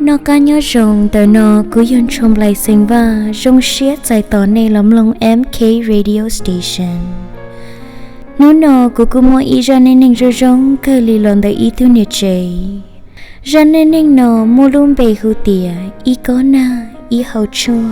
nó cá nhớ rồng từ nó cứ yon chôm lại sinh và rong xiết tại tỏ này lắm lòng MK Radio Station. Nó cứ mua ý ra nên anh rồi rong cơ lì lòn tại ý tu nhiệt chế. Ra nên anh nó mua luôn bề hữu tỉa ý có na ý hậu chua.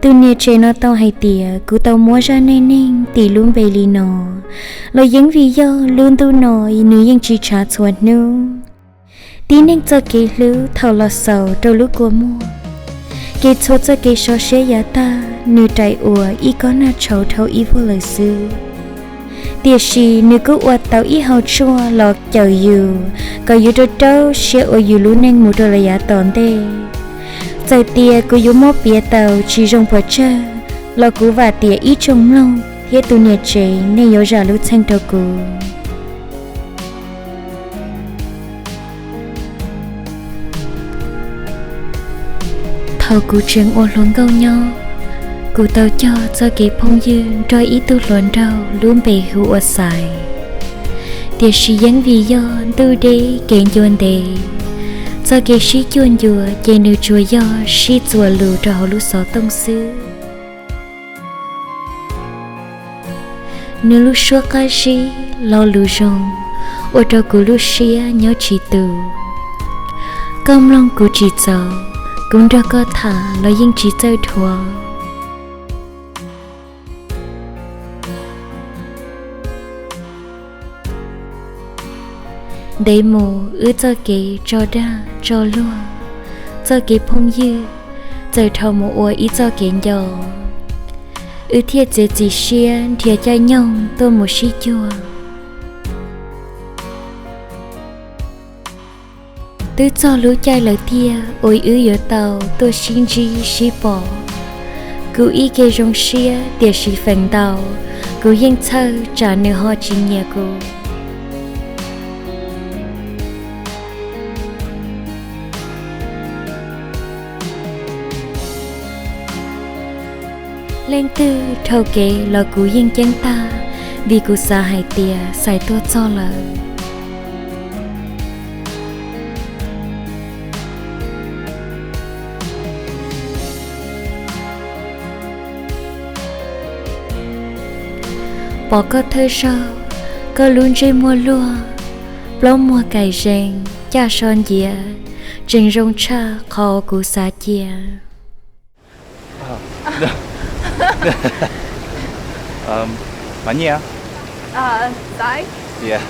Tu nhiệt chế nó tao hay tỉa cứ tao mua ra nên anh tỉ luôn bề lì nó. Lời những vì do luôn tu nó ý nữ yên chỉ trả chuột nữ. Tí nên cho cái lũ thầu lọ sầu đầu lúc của mua. Cái chốt cho cái xó xế giá ta nữ trái ủa ý có na trâu thâu ý vô lời sư. Tiệt sĩ nữ cứ uất tàu ý hậu chua lọ chầu dù. Có dù trâu trâu xe ủa dù lũ nên mù trâu là giá tòn tê. Tại tìa cứ dù mô bìa tàu chỉ rong bỏ chơ. Lọ cú và tìa ý trông lâu. Hết tu nhiệt chế nên yếu ra lũ thanh trâu cú. Thầu cụ trường ô luôn câu nhau. Cụ tàu cho kỹ phong dương trôi ý tu luận đâu luôn bề hữu ở xài. Tiệt sĩ dẫn vì do tu đế kênh dồn đề. Cho kỹ sĩ chuồn dùa chê nữ chùa do sĩ chùa lù trò lũ xó tông sư. Nữ lũ xua ca sĩ lo lù rồng. Ô trò cụ lũ xía nhớ chỉ tù. Công lòng cụ chỉ cháu cũng ra có thả lo yên chỉ chơi thua. Để mù ư cho kỹ cho đa cho lua. Cho kỹ phong dư chơi thầu mù ua ý cho kỹ dò. Ư thiệt dễ chỉ xiên thiệt cho nhông tôi một xí chua. Tôi cho lũ chai lời thia ôi ư ở tàu tôi xin gì xí bỏ. Cứ ý kê rong xía tiệt xí phần tàu. Cứ yên thơ trả nửa họ chỉ nhà cô. Lên tư thâu kế là cú yên chân ta. Vì cú xa hại tìa xài tốt cho lời. Bỏ có thơ sao có luôn dây mua lua. Bló mua cài rèn cha son dìa. Trình rong cha khó cú xa chìa. 많이야? Đấy. Yeah.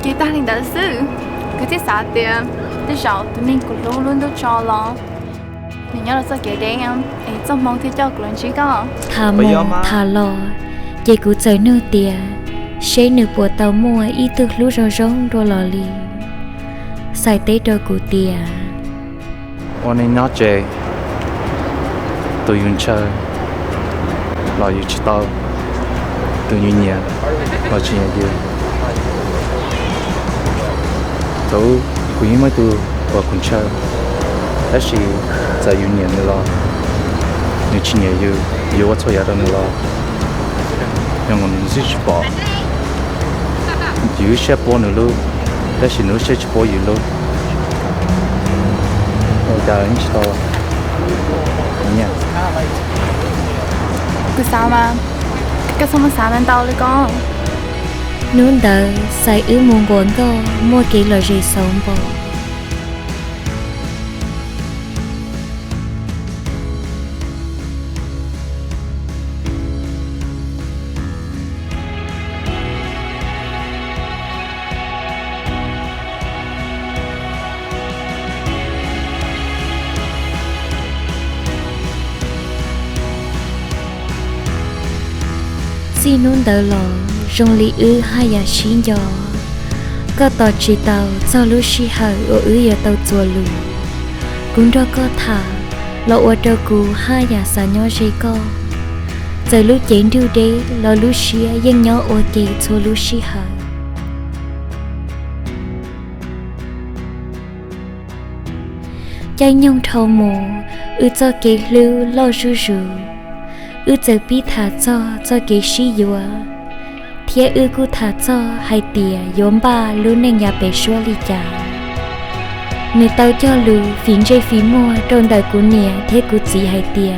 Chị ta linh đã sư. Cứ thế xả tiền. Thế sao tụi mình cũng luôn luôn đâu cho lo. Mình nhớ là sao kể đen em. Ấy trong mong thế cho của lần chí có. Thà mong thà lo. Dây cụ trời nư tìa. Xế nửa bộ tàu mua ý thức lũ rong rong đô lò lì. Xài tế đôi cụ tìa. 오늘 낮에 또 윤철 나 유치다 또 윤이야 마치 얘기 또 구이마 또 와군철 다시 자 윤이야 nữa 유치냐 유 와쳐야 nữa 영은 지지 봐 유시 보는로 다시 nữa sẽ 보이로 giờ anh chỉ tao nha Cứ sao mà. Cái xong mà xả lên tao lấy con. Nún đỡ xài ứ muôn quẩn co. Mua kỹ lời rì sống bộ. Xin nôn đỡ lò rong lý ư hai ya xin gió. Có tỏ chỉ tàu cho lũ xì hở ở ư ya tàu chùa lù. Cũng đó có thả lọ ở đâu cú hai ya xa nhỏ dây co. giờ lúc chén điều đấy là lúc xia dân nhỏ ở kề cho lúc xia hở chạy nhông thâu mù cho kề lưu lo rú rú giờ biết thả cho kề xí dùa thế cô thả cho hai tìa yếm ba lúc nên nhà bé xua li chả người tao cho lù phiền dây phí mua trong đời của nè thế cô chỉ hai tìa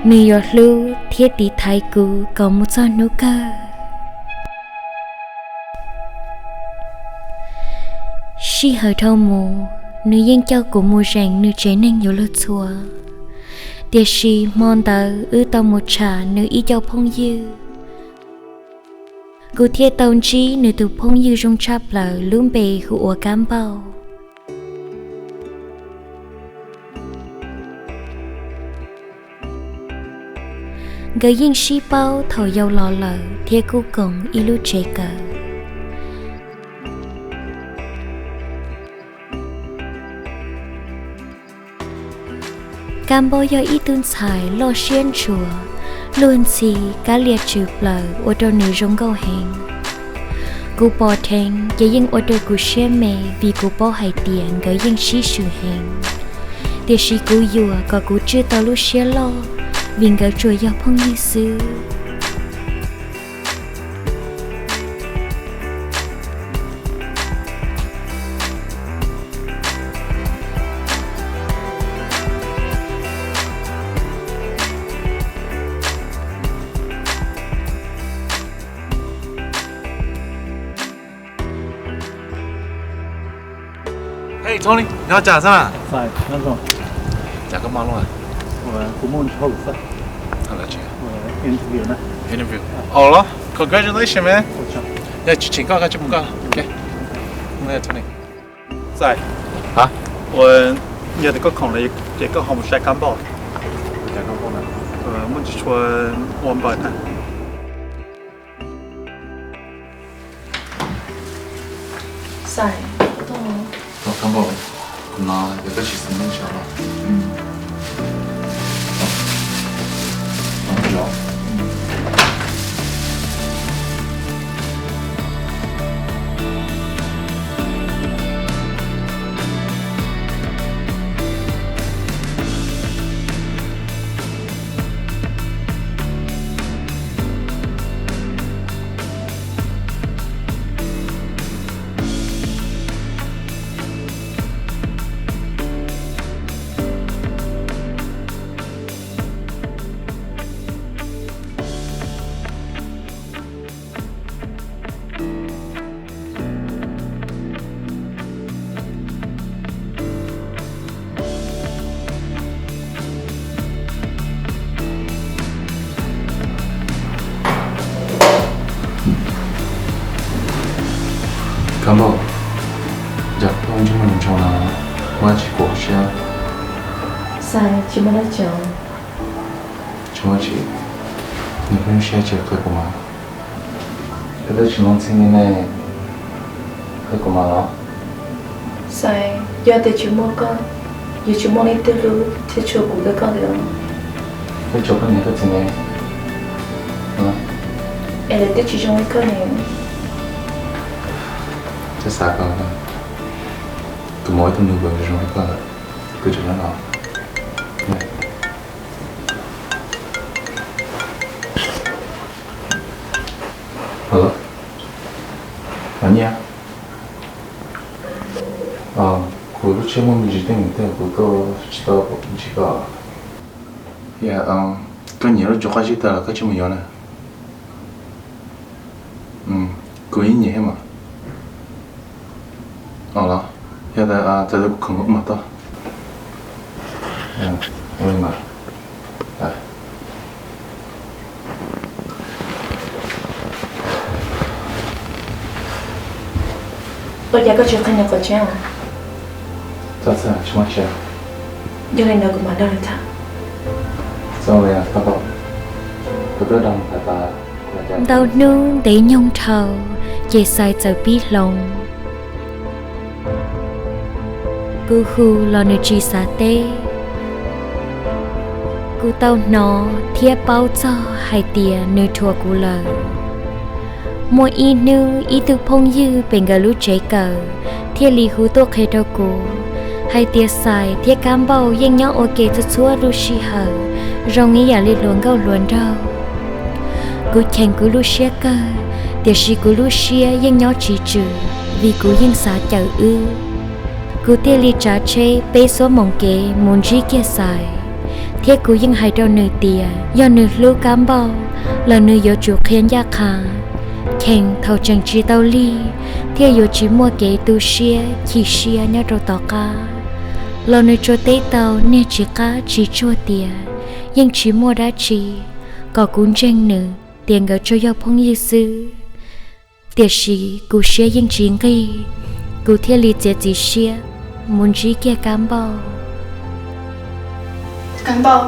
người giọt lù thế tí thái cô có một cho nấu cơ xí hở thâu mù nữ dân cho của mùa rèn nữ chế nên nhiều lượt chùa địa sĩ mòn tờ tao một trà nữ ý cho phong dư cô thiết tông trí nữ tụ phong dư trong chắp lờ luôn bề của cám bao gửi dân sĩ bao thầu dâu lò lờ thiết cô cùng ý lúc chế cờ cam bao giờ ít tuân xài lo xuyên chùa luôn xì cá liệt chụp lờ ô tô nữ rong câu hẹn cô bỏ thèn cho dân ô tô của xe mẹ vì cô bỏ hai tiền gửi dân sĩ sự hẹn để sĩ cô dùa có cô chưa tao lúc xe lo vì gửi chùa do phong như xưa Hey Tony，你要假啥？係那種，假個馬龍啊？我冇錯嘅，好了，姐。interview 呢？ Interview。好了 ，Congratulations man！好像。要請教個節目個，OK。那 Tony。係。嚇？我有啲個空嚟，一個項目寫緊報。假個報呢？我就說我唔辦。晒。我看报，那有个是什么小了？不知道。看报，giặc không chúng mình cho là qua chỉ cổ xe. Sai, chị mới nói chồng. Cho chị, mình không xe chở khởi của mà. Cái đó chỉ mong xin như này khởi của mà đó. Sai, giờ thì chị mua con, giờ chị mua lên từ lúc thì chưa cũng cái con được. Cái chỗ con này có gì này? Em là chị trong cái con này. Thế sao con đó? Cứ mỗi tuần vừa rồi con cứ chụp nó nào. Này. Hello. 아니야. 그 질문 주제인데 그거 진짜 지가 야, 그 여러 조카시다 같이 뭐 연애. 그 인이 해마. 알아. 야다 저도 그거 맞다. 야, 얼마. 아. Bây giờ có chuyện khăn nhập vào chăng? Sao chúng ta chơi? Giờ này nó cũng mà đâu thà. Sao vậy các bạn? Tôi đang tại Đau nương để nhông thầu, chỉ sai giờ biết lòng. Cô khu lo nơi chi xa tê. cú tao nó thiếp bao cho hai tia nơi thua cú lờ mỗi ý nữ ý từ phong dư bên gà lũ chế cờ thiếp lì hú tốt hay đâu cú hai tia xài thiếp cam bao yên nhỏ ok cho chúa lũ xì hờ rong ý giả lên luồng gạo luồng đâu cú chèn cú lũ xia cơ tiệt sĩ cú lũ xia yên nhỏ chỉ trừ vì cú yên xả chờ ư cú tia lì trả chế bê số mong kế muốn gì kia xài thiết cú yên hai đầu nửa tia do nửa lũ cam bao là nửa yếu chuột khiến gia khả khen thầu chẳng chỉ tao ly thiết yếu chỉ mua kế tu xia chỉ xia nhớ đồ tỏ ca là nửa cho tế tao nè chỉ cá chỉ cho tia nhưng chỉ mua đã chỉ có cuốn tranh nửa tiền gỡ cho do phong như sư tiệt sĩ cú xia yên chiến kỳ cú thiết lì chế chỉ xia muốn gì kia cam bao cán bộ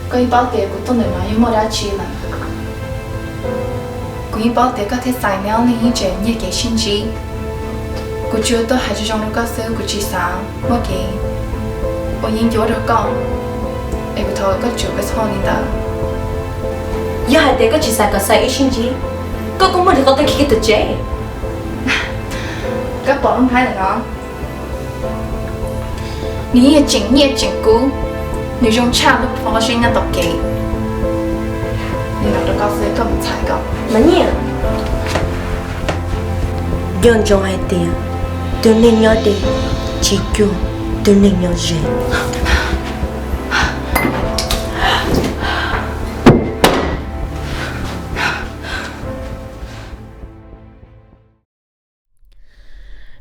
cái bảo tiền của tôi nói như một đã chi mà cái bảo tiền có thể xài nhau nên như chuyện như cái sinh trí của chưa tôi hay trong lúc có sự của chị sáng một cái ở những chỗ đó con em của tôi có chịu cái sao nên đó giờ hai tiền có chị xài cả xài sinh trí có cũng muốn thì có tới khi tự chế các bọn không phải là nó你也紧箍，你用差不多是那都给，你拿到高水根本才高。mà nhỉ dân trong hai tiền tôi nên nhớ đi chỉ chung tôi nên nhớ gì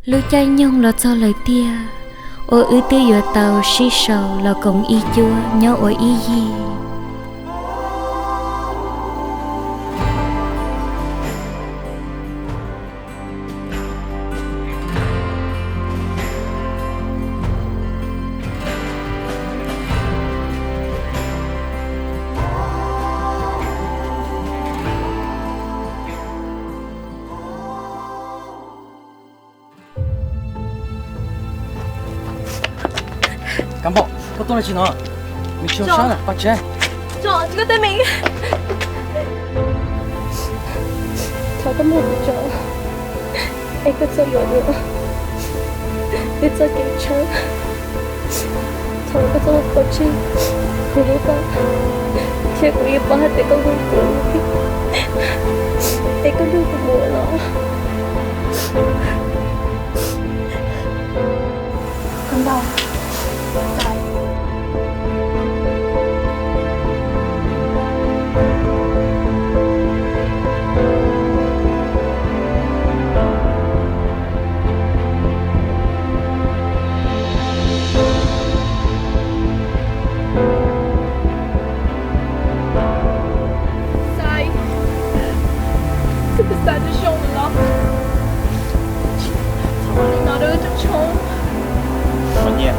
lưu chay nhung là cho lời tia ô ư tư yếu tàu xí sầu là cùng y chúa nhớ ô y gì cán bộ có tôi là chị nó mình chưa sáng à bắt chơi trời chỉ có tên mình cháu có một chỗ anh có cho hiểu nữa để cho kiểm tra cháu có cho một câu chuyện của yêu con chuyện của yêu ba để con không tưởng anh có lưu của mùa nó con đâu在这凶了，操你妈的这虫！mà nhẹ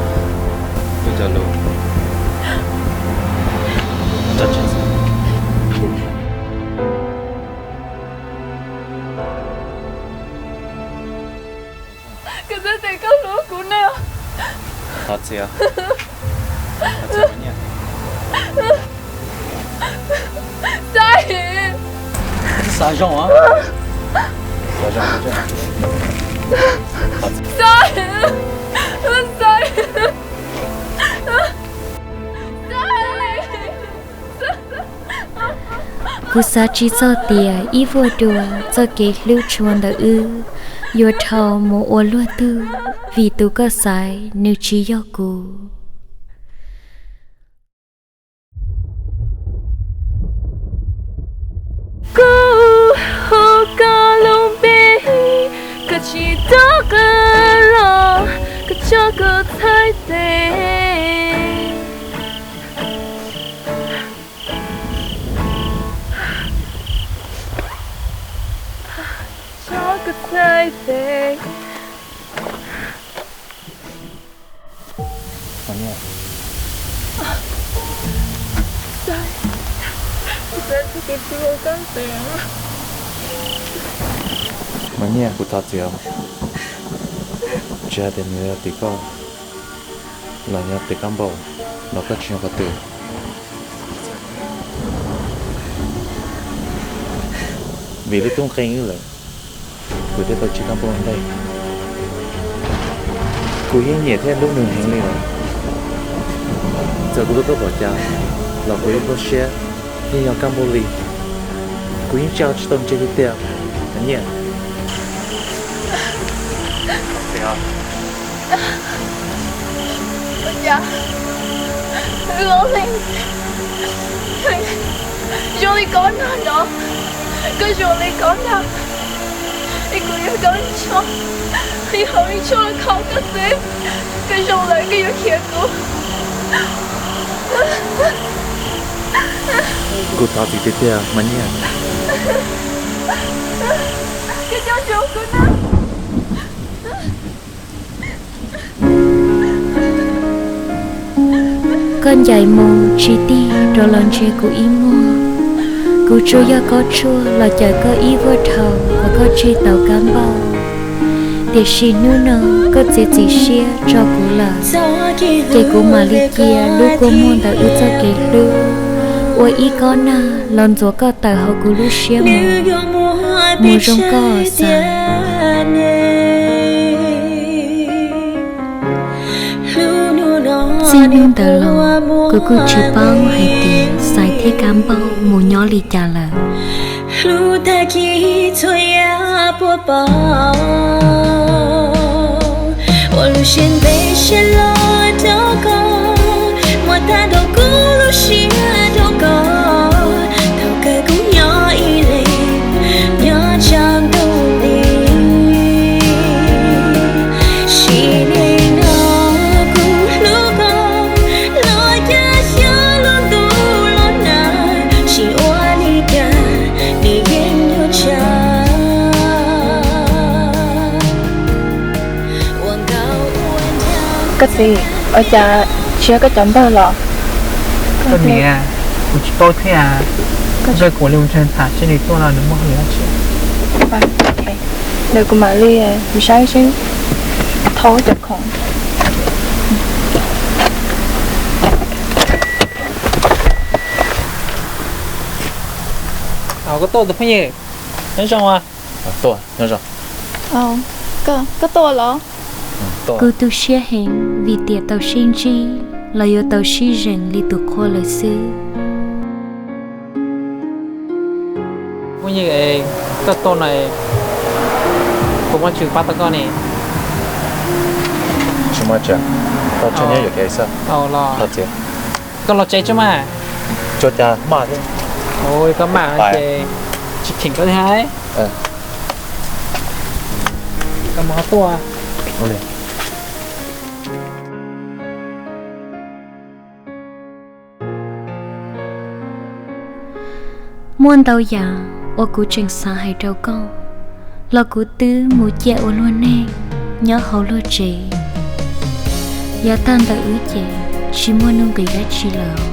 bây giờ luôn chặt chết cái gì thì có lúa của nè. thật gì à thật gì nhẹ Sai. xả rong á giờ ra chưa Sai. Sai. cú sa chỉ cho tia y vô đùa cho kế lưu chuan đã ư yo thao mồ ô lúa tư vì tu có sai nếu chỉ do cú hồ ca lông bê cả chỉ đó cả lo cả cho cả thái tê cho cả thái tê mà nhẹ sai sai cái tôi con tiền mà nhẹ của thật gì không gia đình người thì có là nhà thì cán bộ nó có chuyện có từ vì lúc tung khen như là của tôi chỉ cam bông đây cô hiến nhẹ thêm lúc nương hẹn lên rồi giờ cô lúc có bỏ cha là cô lúc có share nhưng nhau cam bông đi cô hiến trao cho tôi chơi cái tiêu anh nhỉ Dạ Lô lên Jolie có nào đó Cái Jolie có nào Thì cô yêu có cho Thì hỡi cho là không có gì Cái Jolie cái yêu kia cô cô tao thì cái tiêu mà nhỉ Cái cho chú cô nào con dạy mù chỉ đi rồi lần chơi của ý mua cụ cho ya có chua là chạy có ý vô thầu và có chơi tàu cán bao để xin nu nơ có gì xia cho cụ là cái cụ mà đi kia lúc cô muốn đã ước cho cái lưu ôi ý con na lần rồi có tàu họ cụ lúc xia mù trong có sao xin đừng tờ lòng cứ chỉ bao hay tiền sai thế cam bao một nhỏ lì trả lời lu ta ki cho ya po bao我路线被陷落都够我ta đâu có lu xia đâu có thâu cái cũng nhỏ ý lệ nhỏ chẳng đâu đi cái gì ở cha chưa có chấm bao lọ cái này à cũng chỉ tôi thế à rồi của lưu chân thả trên này tôi là đúng không hiểu chứ ok đời của mà ly vì sao chứ thôi được không có tôi được không nhỉ nhớ xong à tôi nhớ rồi có tôi lọ cứ tu xia hình vì tiệt tàu sinh chi là yêu tàu sinh rèn li tu khoa lời sư cũng như vậy cái tôi này cũng có chịu bắt con này chúng mà chẳng tao chưa nhớ được cái sao lo thật chứ con lo chạy chứ mà cho cha mà thôi ôi có mà chị chỉ thỉnh có thế có món tua ok muôn tàu già ô cụ trình xa hay trâu con là cụ tứ mù chẹ ô luôn nè nhớ hậu lô chế giờ tan ta ứ chẹ chỉ muốn nông kỳ đã chi lỡ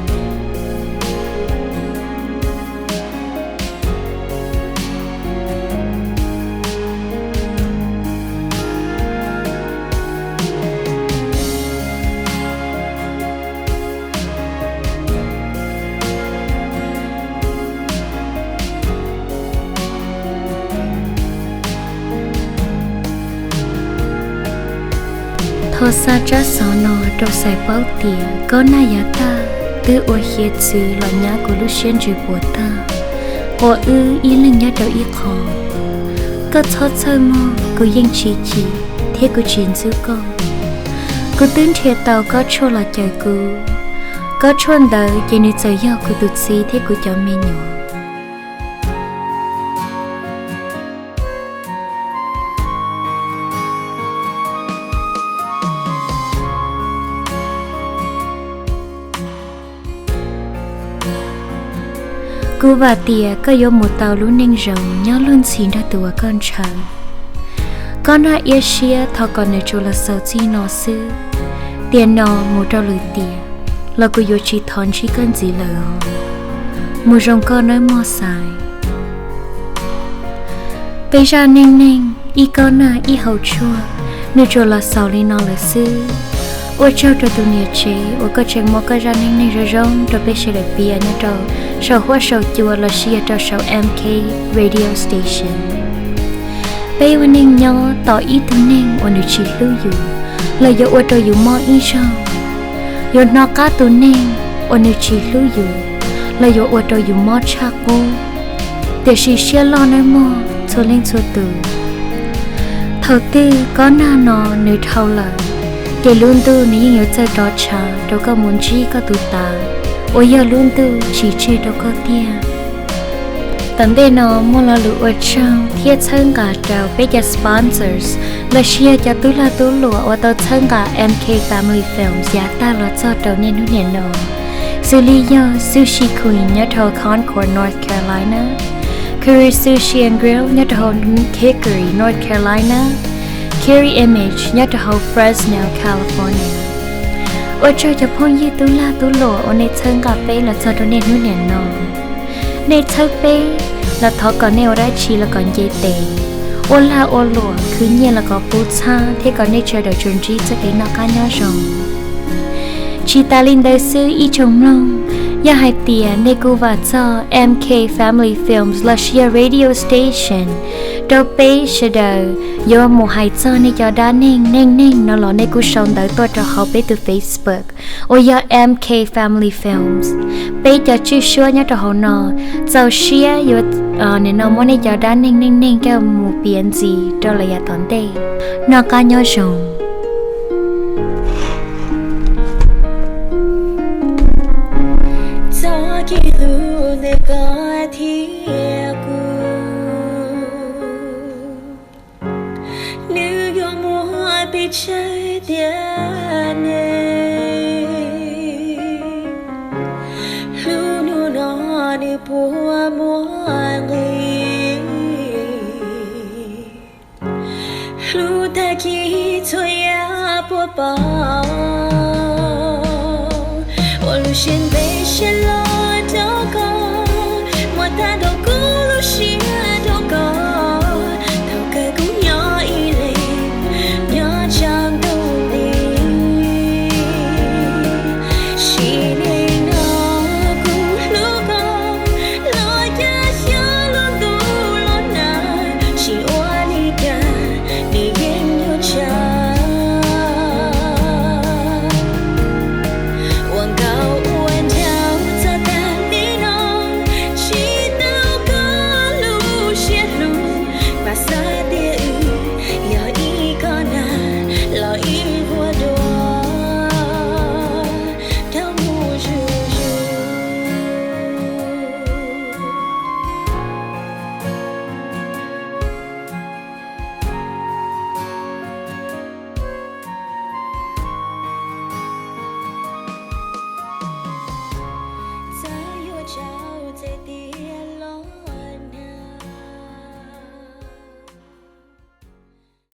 thô sa trả sò nọ trâu xài bao tìa có na ya ta tư ô hiệt sư lọ nhá của lúc xuyên chữ bùa ta ô ư ý linh nhá trâu ý khó có chót chơi mò cô yên chỉ thế cô chuyện giữ con cô tướng thiệt tàu có cho là trời cô có chuồn đời chỉ nên chờ giao cô tụt xí thế cô cho mê nhỏ cô và tia có vô một tàu lũ ninh rồng nhớ luôn xin ra tùa con chờ con đã yêu xia thọ còn nơi chỗ là sầu chi nó sư tiền nó một trâu lưỡi tia là cô vô chỉ thon chỉ cần gì lỡ một rồng con nói mò xài bây giờ ninh ý con à ý hậu chua nơi chỗ là sầu lên nó là sư 我找着度年纪，我个情莫个让你热衷，都被谁来逼啊？那着，手或手就了是要着手 MK Radio Station。bây giờ nên nhớ tỏ ý tư nên ở nơi chỉ lưu dụ là do ở đâu dụ mò ý sao do nó cá tư nên ở nơi chỉ lưu dụ là do ở đâu dụ mò chắc cô để chỉ xe lo nơi mò cho lên cho từ thầu tư có na nọ nơi thầu là để luôn tư nếu nhớ chơi đó cha đâu có muốn chi có tụ ta ở giờ luôn tư chỉ chơi đâu có tiền tận đây nó mua là lụa trăng thiết thân cả trào bây giờ sponsors là share cho tôi là tôi lụa và tôi thân cả MK Family Films giá ta là cho đầu nên nó nè nó xử lý do Sushi Queen nhất thầu Concord North Carolina Curry Sushi and Grill nhất thầu Hickory North Carolina Carry Image nhất thầu Fresno California ở cho phong như tôi là tôi lụa ở nơi thân cả bây là cho đầu nên nó nè nóในเธอเป้แล้วทอก่อนแนวได้ชีแล้วก่อนเยเตโอลาโอหลวงคือเนี่ยแล้วก็ปูชาที่ก่อนในเชอเดจุนจีจะกินนักการยาชงชีตาลินได้ซื้ออีชงลงยาให้เตียในกูว่าจอ MK Family Films และเชียร์ Radio Station โดยเป้เชเดอยอมหมู่หายจอในจอด้านเน่งนอหลอในกูชงได้ตัวจะเขาไปตัว Facebook โอยา MK Family Films bây giờ chưa sure nhớ cho họ nó giàu shareอยู่nên nó muốn đi giờ đã ninh cái một biến gì đó là ya tận đây nó cá nhớ rằng cho cái thứ này có thiệt nếu yêu mua bị chơi tiền đi bùa mua người lu ta khi thôi ya bùa bao ôi lu xin về xin lo